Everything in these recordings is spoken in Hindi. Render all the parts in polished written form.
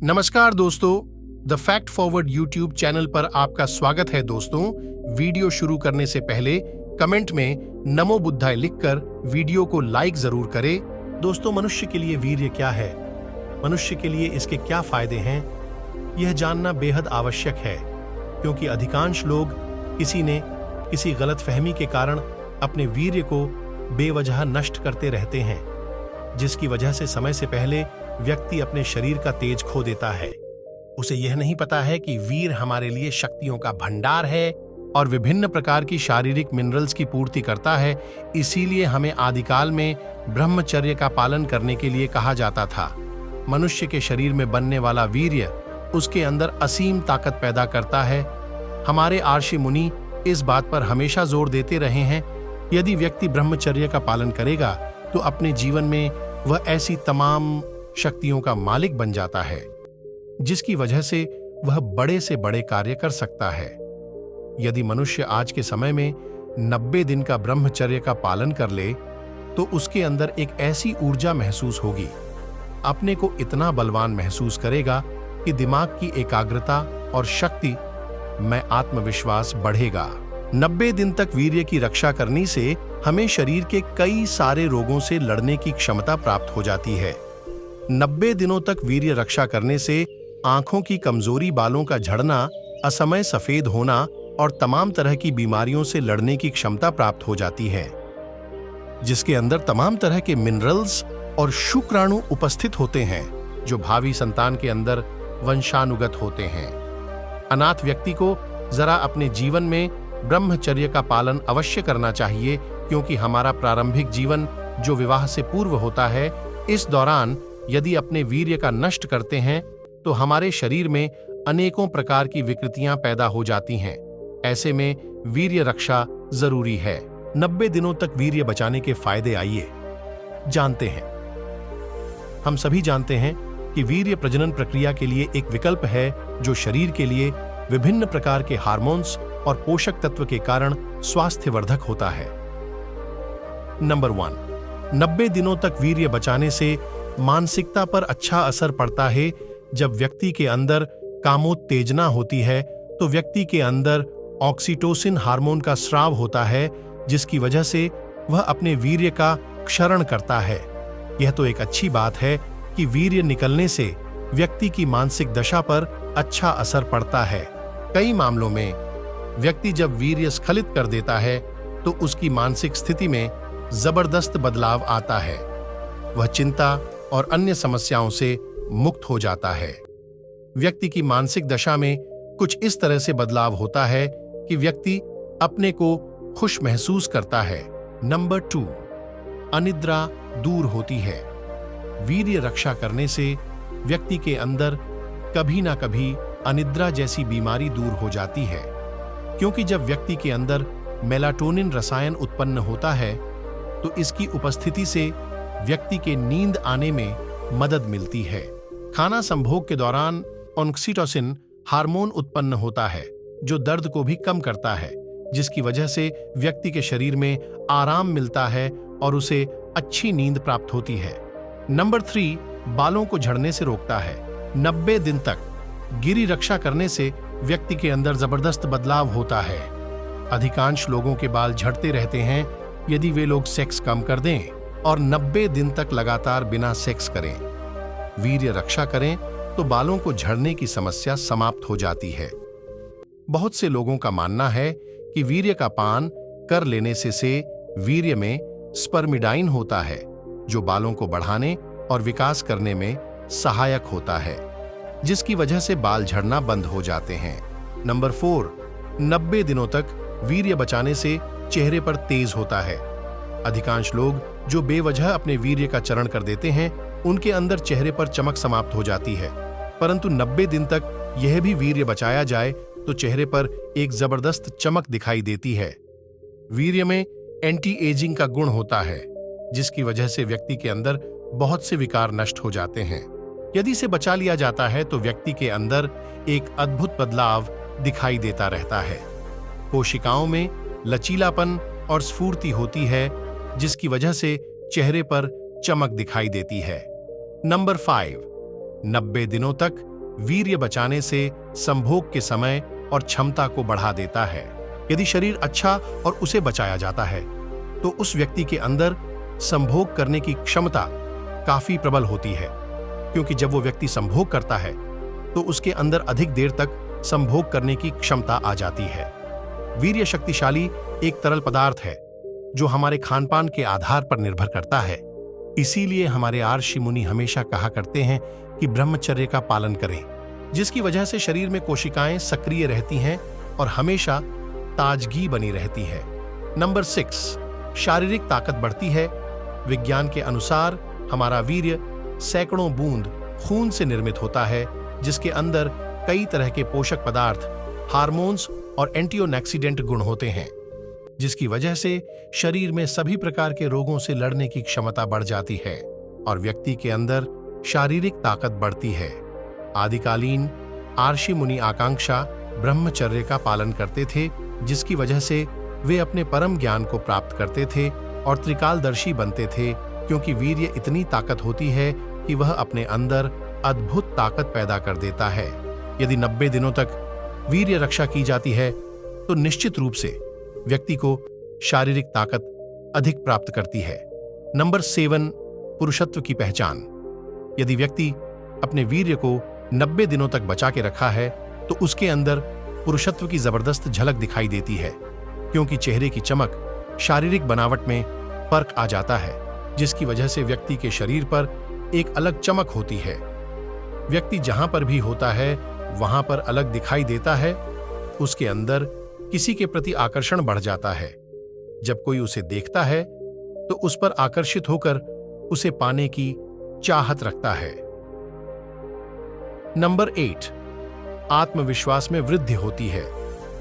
नमस्कार दोस्तों, the Fact forward YouTube channel पर आपका स्वागत है। दोस्तों, वीडियो शुरू करने से पहले कमेंट में नमो बुद्धाय लिखकर वीडियो को लाइक जरूर करें। दोस्तों, मनुष्य के लिए वीर्य क्या है, मनुष्य के लिए इसके क्या फायदे हैं, यह जानना बेहद आवश्यक है, क्योंकि अधिकांश लोग किसी गलतफहमी के कारण अपने वीर्य को बेवजह नष्ट करते रहते हैं, जिसकी वजह से समय से पहले व्यक्ति अपने शरीर का तेज खो देता है। उसे यह नहीं पता है कि वीर हमारे लिए शक्तियों का भंडार है और विभिन्न प्रकार की शारीरिक मिनरल्स की पूर्ति करता है। इसीलिए हमें आदिकाल में ब्रह्मचर्य का पालन करने के लिए कहा जाता था। मनुष्य के शरीर में बनने वाला वीर्य उसके अंदर असीम ताकत पैदा करता है। हमारे आर्षि मुनि इस बात पर हमेशा जोर देते रहे हैं, यदि व्यक्ति ब्रह्मचर्य का पालन करेगा तो अपने जीवन में वह ऐसी तमाम शक्तियों का मालिक बन जाता है, जिसकी वजह से वह बड़े से बड़े कार्य कर सकता है। यदि मनुष्य आज के समय में 90 दिन का ब्रह्मचर्य का पालन कर ले तो उसके अंदर एक ऐसी ऊर्जा महसूस होगी, अपने को इतना बलवान महसूस करेगा कि दिमाग की एकाग्रता और शक्ति में आत्मविश्वास बढ़ेगा। 90 दिन तक वीर्य की रक्षा करने से हमें शरीर के कई सारे रोगों से लड़ने की क्षमता प्राप्त हो जाती है। 90 दिनों तक वीर्य रक्षा करने से आंखों की कमजोरी, बालों का झड़ना, असमय सफेद होना और तमाम तरह की बीमारियों से लड़ने की क्षमता प्राप्त हो जाती है, जिसके अंदर तमाम तरह के मिनरल्स और शुक्राणु उपस्थित होते हैं, जो भावी संतान के अंदर वंशानुगत होते हैं। अनाथ व्यक्ति को जरा अपने जीवन में ब्रह्मचर्य का पालन अवश्य करना चाहिए, क्योंकि हमारा प्रारंभिक जीवन जो विवाह से पूर्व होता है, इस दौरान यदि अपने वीर्य का नष्ट करते हैं तो हमारे शरीर में अनेकों प्रकार की विकृतियां पैदा हो जाती हैं। ऐसे में वीर्य रक्षा जरूरी है। 90 दिनों तक वीर्य बचाने के फायदे आइए जानते हैं। हम सभी जानते हैं कि वीर्य प्रजनन प्रक्रिया के लिए एक विकल्प है, जो शरीर के लिए विभिन्न प्रकार के हार्मोन्स और पोषक तत्व के कारण स्वास्थ्यवर्धक होता है। नंबर 1, 90 दिनों तक वीर्य बचाने से मानसिकता पर अच्छा असर पड़ता है। जब व्यक्ति के अंदर कामोत्तेजना होती है तो व्यक्ति के अंदर ऑक्सीटोसिन हार्मोन का स्राव होता है, जिसकी वजह से वह अपने वीर्य का क्षरण करता है। यह तो एक अच्छी बात है कि वीर्य निकलने से व्यक्ति की मानसिक दशा पर अच्छा असर पड़ता है। कई मामलों में व्यक्ति जब वीर्य स्खलित कर देता है तो उसकी मानसिक स्थिति में जबरदस्त बदलाव आता है। वह चिंता और अन्य समस्याओं से मुक्त हो जाता है। व्यक्ति की मानसिक दशा में कुछ इस तरह से बदलाव होता है कि व्यक्ति अपने को खुश महसूस करता है। नंबर 2, अनिद्रा दूर होती है। वीर्य रक्षा करने से व्यक्ति के अंदर कभी ना कभी अनिद्रा जैसी बीमारी दूर हो जाती है, क्योंकि जब व्यक्ति के अंदर मेलाटोनिन रसायन उत्पन्न होता है तो इसकी उपस्थिति से व्यक्ति के नींद आने में मदद मिलती है। खाना संभोग के दौरान ऑक्सीटोसिन हार्मोन उत्पन्न होता है, जो दर्द को भी कम करता है, जिसकी वजह से व्यक्ति के शरीर में आराम मिलता है और उसे अच्छी नींद प्राप्त होती है। नंबर 3, बालों को झड़ने से रोकता है। 90 दिन तक गिरी रक्षा करने से व्यक्ति के अंदर जबरदस्त बदलाव होता है। अधिकांश लोगों के बाल झड़ते रहते हैं। यदि वे लोग सेक्स कम कर दें और 90 दिन तक लगातार बिना सेक्स करें, वीर्य रक्षा करें, तो बालों को झड़ने की समस्या समाप्त हो जाती है। बहुत से लोगों का मानना है कि वीर्य का पान कर लेने से वीर्य में स्पर्मिडाइन होता है, जो बालों को बढ़ाने और विकास करने में सहायक होता है, जिसकी वजह से बाल झड़ना बंद हो जाते हैं। नंबर 4, 90 दिनों तक वीर्य बचाने से चेहरे पर तेज होता है। अधिकांश लोग जो बेवजह अपने वीर्य का चरण कर देते हैं, उनके अंदर चेहरे पर चमक समाप्त हो जाती है, परंतु 90 दिन तक यह भी वीर्य बचाया जाए तो चेहरे पर एक जबरदस्त चमक दिखाई देती है। वीर्य में एंटी एजिंग का गुण होता है, जिसकी वजह से व्यक्ति के अंदर बहुत से विकार नष्ट हो जाते हैं। यदि इसे बचा लिया जाता है तो व्यक्ति के अंदर एक अद्भुत बदलाव दिखाई देता रहता है। कोशिकाओं में लचीलापन और स्फूर्ति होती है, जिसकी वजह से चेहरे पर चमक दिखाई देती है। नंबर 5, 90 दिनों तक वीर्य बचाने से संभोग के समय और क्षमता को बढ़ा देता है। यदि शरीर अच्छा और उसे बचाया जाता है तो उस व्यक्ति के अंदर संभोग करने की क्षमता काफी प्रबल होती है, क्योंकि जब वो व्यक्ति संभोग करता है तो उसके अंदर अधिक देर तक संभोग करने की क्षमता आ जाती है। वीर्य शक्तिशाली एक तरल पदार्थ है जो हमारे खानपान के आधार पर निर्भर करता है। इसीलिए हमारे ऋषि मुनि हमेशा कहा करते हैं कि ब्रह्मचर्य का पालन करें, जिसकी वजह से शरीर में कोशिकाएं सक्रिय रहती हैं और हमेशा ताजगी बनी रहती है। नंबर 6, शारीरिक ताकत बढ़ती है। विज्ञान के अनुसार हमारा वीर्य सैकड़ों बूंद खून से निर्मित होता है, जिसके अंदर कई तरह के पोषक पदार्थ, हार्मोन्स और एंटीऑक्सीडेंट गुण होते हैं, जिसकी वजह से शरीर में सभी प्रकार के रोगों से लड़ने की क्षमता बढ़ जाती है और व्यक्ति के अंदर शारीरिक ताकत बढ़ती है। आदिकालीन ऋषि मुनि आकांक्षा ब्रह्मचर्य का पालन करते थे, जिसकी वजह से वे अपने परम ज्ञान को प्राप्त करते थे और त्रिकालदर्शी बनते थे, क्योंकि वीर्य इतनी ताकत होती है कि वह अपने अंदर अद्भुत ताकत पैदा कर देता है। यदि 90 दिनों तक वीर्य रक्षा की जाती है तो निश्चित रूप से व्यक्ति को शारीरिक ताकत अधिक प्राप्त करती है। नंबर 7, पुरुषत्व की पहचान। यदि व्यक्ति अपने वीर्य को 90 दिनों तक बचा के रखा है तो उसके अंदर पुरुषत्व की जबरदस्त झलक दिखाई देती है, क्योंकि चेहरे की चमक, शारीरिक बनावट में फर्क आ जाता है, जिसकी वजह से व्यक्ति के शरीर पर एक अलग चमक होती है। व्यक्ति जहां पर भी होता है वहां पर अलग दिखाई देता है। उसके अंदर किसी के प्रति आकर्षण बढ़ जाता है। जब कोई उसे देखता है तो उस पर आकर्षित होकर उसे पाने की चाहत रखता है। नंबर 8, आत्मविश्वास में वृद्धि होती है।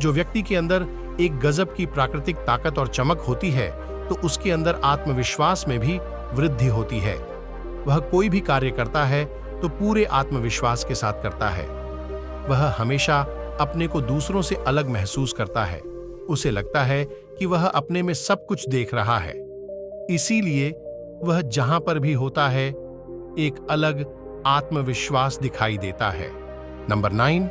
जो व्यक्ति के अंदर एक गजब की प्राकृतिक ताकत और चमक होती है तो उसके अंदर आत्मविश्वास में भी वृद्धि होती है। वह कोई भी कार्य करता है तो पूरे आत्मविश्वास के साथ करता है। वह हमेशा अपने को दूसरों से अलग महसूस करता है। उसे लगता है कि वह अपने में सब कुछ देख रहा है, इसीलिए वह जहां पर भी होता है एक अलग आत्मविश्वास दिखाई देता है। नंबर 9,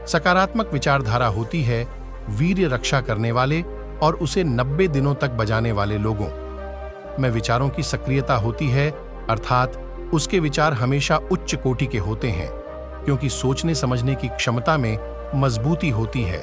सकारात्मक विचारधारा होती है वीर्य रक्षा करने वाले और उसे 90 दिनों तक बजाने वाले लोगों में विचारों की सक्रियता होती है, अर्थात उसके विचार हमेशा उच्च कोटि के होते हैं, क्योंकि सोचने समझने की क्षमता में मजबूती होती है।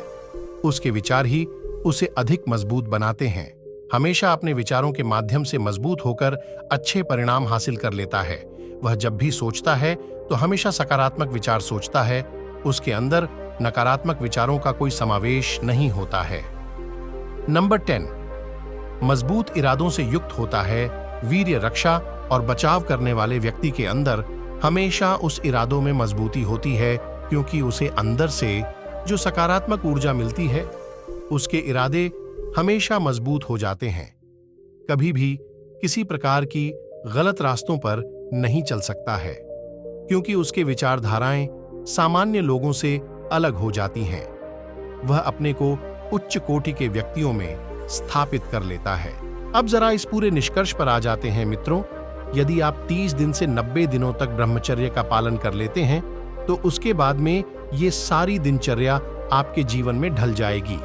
उसके विचार ही उसे अधिक मजबूत बनाते हैं। हमेशा अपने विचारों के माध्यम से मजबूत होकर अच्छे परिणाम हासिल कर लेता है। वह जब भी सोचता है तो हमेशा सकारात्मक विचार सोचता है। उसके अंदर नकारात्मक विचारों का कोई समावेश नहीं होता है। नंबर 10, मजबूत इरादों से युक्त होता है। वीर्य रक्षा और बचाव करने वाले व्यक्ति के अंदर हमेशा उस इरादों में मजबूती होती है, क्योंकि उसे अंदर से जो सकारात्मक ऊर्जा मिलती है उसके इरादे हमेशा मजबूत हो जाते हैं। कभी भी किसी प्रकार की गलत रास्तों पर नहीं चल सकता है, क्योंकि उसके विचारधाराएं सामान्य लोगों से अलग हो जाती हैं। वह अपने को उच्च कोटि के व्यक्तियों में स्थापित कर लेता है। अब जरा इस पूरे निष्कर्ष पर आ जाते हैं मित्रों। यदि आप 30 दिन से 90 दिनों तक ब्रह्मचर्य का पालन कर लेते हैं तो उसके बाद में ये सारी दिनचर्या आपके जीवन में ढल जाएगी,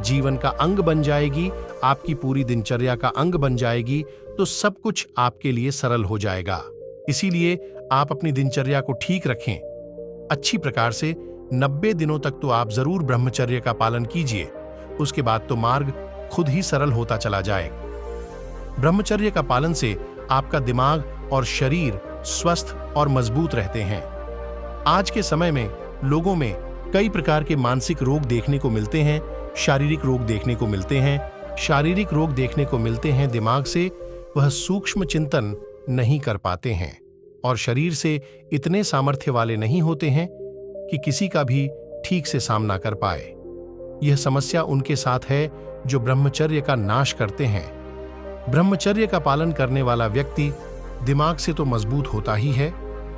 जीवन का अंग बन जाएगी, आपकी पूरी दिनचर्या का अंग बन जाएगी, तो सब कुछ आपके लिए सरल हो जाएगा। इसीलिए आप अपनी दिनचर्या को ठीक रखें अच्छी प्रकार से। 90 दिनों तक तो आप जरूर ब्रह्मचर्य का पालन कीजिए, उसके बाद तो मार्ग खुद ही सरल होता चला जाए। ब्रह्मचर्य का पालन से आपका दिमाग और शरीर स्वस्थ और मजबूत रहते हैं। आज के समय में लोगों में कई प्रकार के मानसिक रोग देखने को मिलते हैं, शारीरिक रोग देखने को मिलते हैं। शारीरिक रोग देखने को मिलते हैं दिमाग से वह सूक्ष्म चिंतन नहीं कर पाते हैं और शरीर से इतने सामर्थ्य वाले नहीं होते हैं कि किसी का भी ठीक से सामना कर पाए। यह समस्या उनके साथ है जो ब्रह्मचर्य का नाश करते हैं। ब्रह्मचर्य का पालन करने वाला व्यक्ति दिमाग से तो मजबूत होता ही है,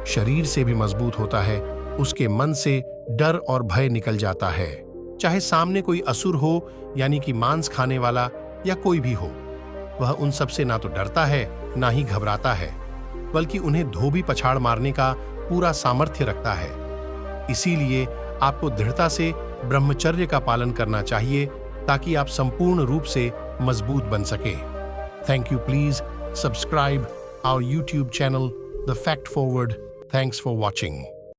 शरीर से भी मजबूत होता है। उसके मन से डर और भय निकल जाता है, चाहे सामने कोई असुर हो, यानी कि मांस खाने वाला, या कोई भी हो। वह उन सब से ना तो डरता है ना ही घबराता है, बल्कि उन्हें धोबी पछाड़ मारने का पूरा सामर्थ्य रखता है। इसीलिए आपको दृढ़ता से ब्रह्मचर्य का पालन करना चाहिए ताकि आप संपूर्ण रूप से मजबूत बन सके। Thank you. Please subscribe our YouTube channel the Fact Forward. Thanks for watching.